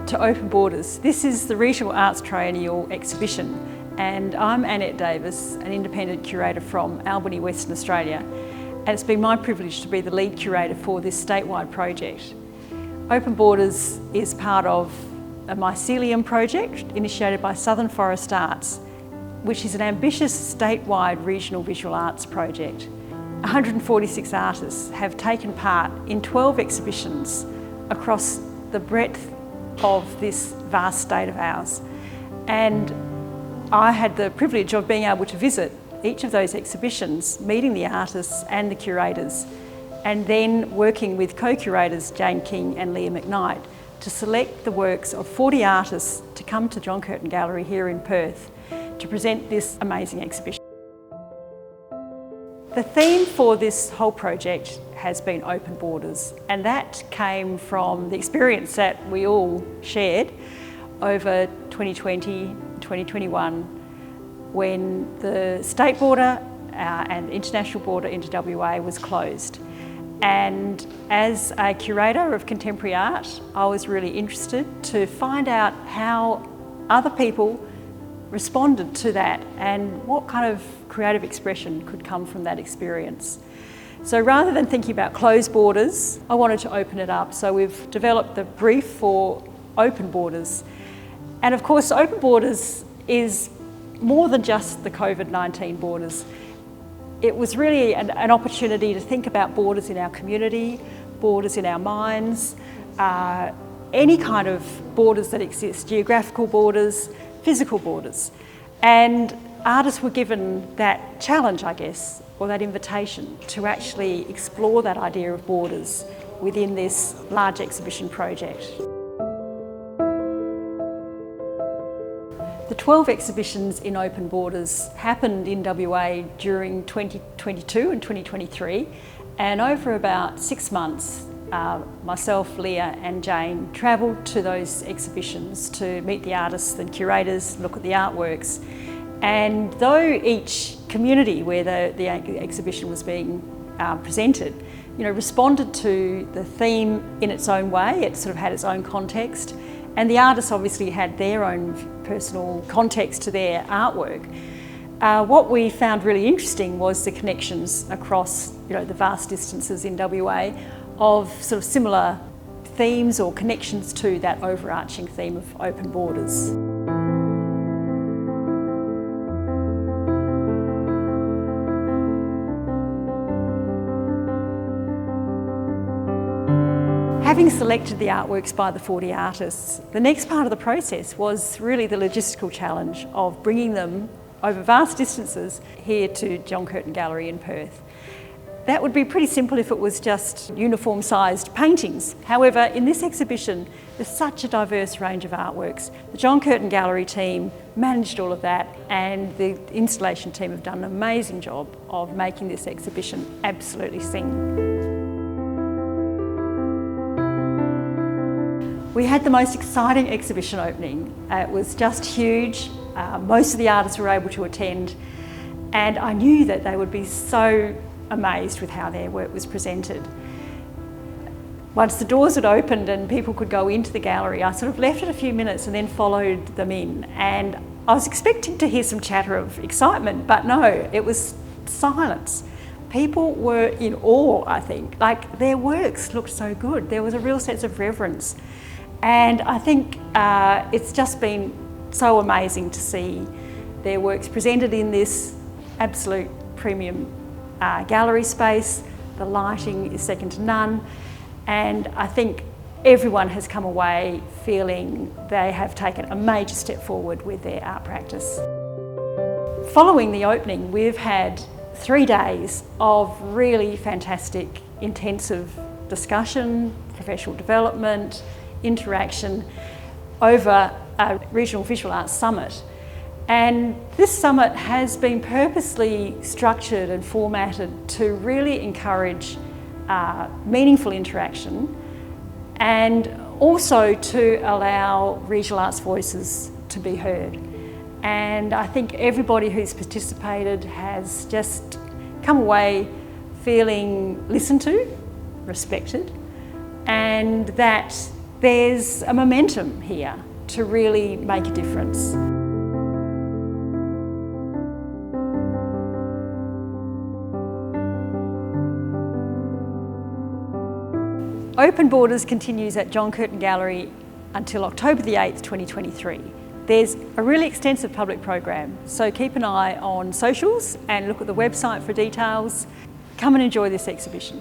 to Open Borders. This is the Regional Arts Triennial exhibition, and I'm Annette Davis, an independent curator from Albany, Western Australia, and it's been my privilege to be the lead curator for this statewide project. Open Borders is part of a Mycelium project initiated by Southern Forest Arts, which is an ambitious statewide regional visual arts project. 146 artists have taken part in 12 exhibitions across the breadth of this vast state of ours. And I had the privilege of being able to visit each of those exhibitions, meeting the artists and the curators, and then working with co-curators Jane King and Lia McKnight to select the works of 40 artists to come to John Curtin Gallery here in Perth to present this amazing exhibition. The theme for this whole project has been Open Borders, and that came from the experience that we all shared over 2020, 2021, when the state border and international border into WA was closed. And as a curator of contemporary art, I was really interested to find out how other people responded to that and what kind of creative expression could come from that experience. So rather than thinking about closed borders, I wanted to open it up. So we've developed the brief for Open Borders. And of course, Open Borders is more than just the COVID-19 borders. It was really an opportunity to think about borders in our community, borders in our minds, any kind of borders that exist, geographical borders, physical borders. And artists were given that challenge, I guess, or that invitation to actually explore that idea of borders within this large exhibition project. The 12 exhibitions in Open Borders happened in WA during 2022 and 2023, and over about 6 months, myself, Lia and Jane travelled to those exhibitions to meet the artists and curators, look at the artworks. And though each community where the exhibition was being presented, responded to the theme in its own way, it sort of had its own context, and the artists obviously had their own personal context to their artwork. What we found really interesting was the connections across the vast distances in WA of sort of similar themes or connections to that overarching theme of open borders. Having selected the artworks by the 40 artists, the next part of the process was really the logistical challenge of bringing them over vast distances here to John Curtin Gallery in Perth. That would be pretty simple if it was just uniform-sized paintings. However, in this exhibition, there's such a diverse range of artworks. The John Curtin Gallery team managed all of that, and the installation team have done an amazing job of making this exhibition absolutely sing. We had the most exciting exhibition opening. It was just huge. Most of the artists were able to attend, and I knew that they would be so amazed with how their work was presented. Once the doors had opened and people could go into the gallery, I sort of left it a few minutes and then followed them in. And I was expecting to hear some chatter of excitement, but no, it was silence. People were in awe, I think. Like, their works looked so good. There was a real sense of reverence. And I think it's just been so amazing to see their works presented in this absolute premium gallery space. The lighting is second to none, and I think everyone has come away feeling they have taken a major step forward with their art practice. Following the opening, we've had 3 days of really fantastic, intensive discussion, professional development, interaction over a regional visual arts summit. And this summit has been purposely structured and formatted to really encourage meaningful interaction and also to allow regional arts voices to be heard. And I think everybody who's participated has just come away feeling listened to, respected, and that There's a momentum here to really make a difference. Open Borders continues at John Curtin Gallery until October the 8th, 2023. There's a really extensive public program, so keep an eye on socials and look at the website for details. Come and enjoy this exhibition.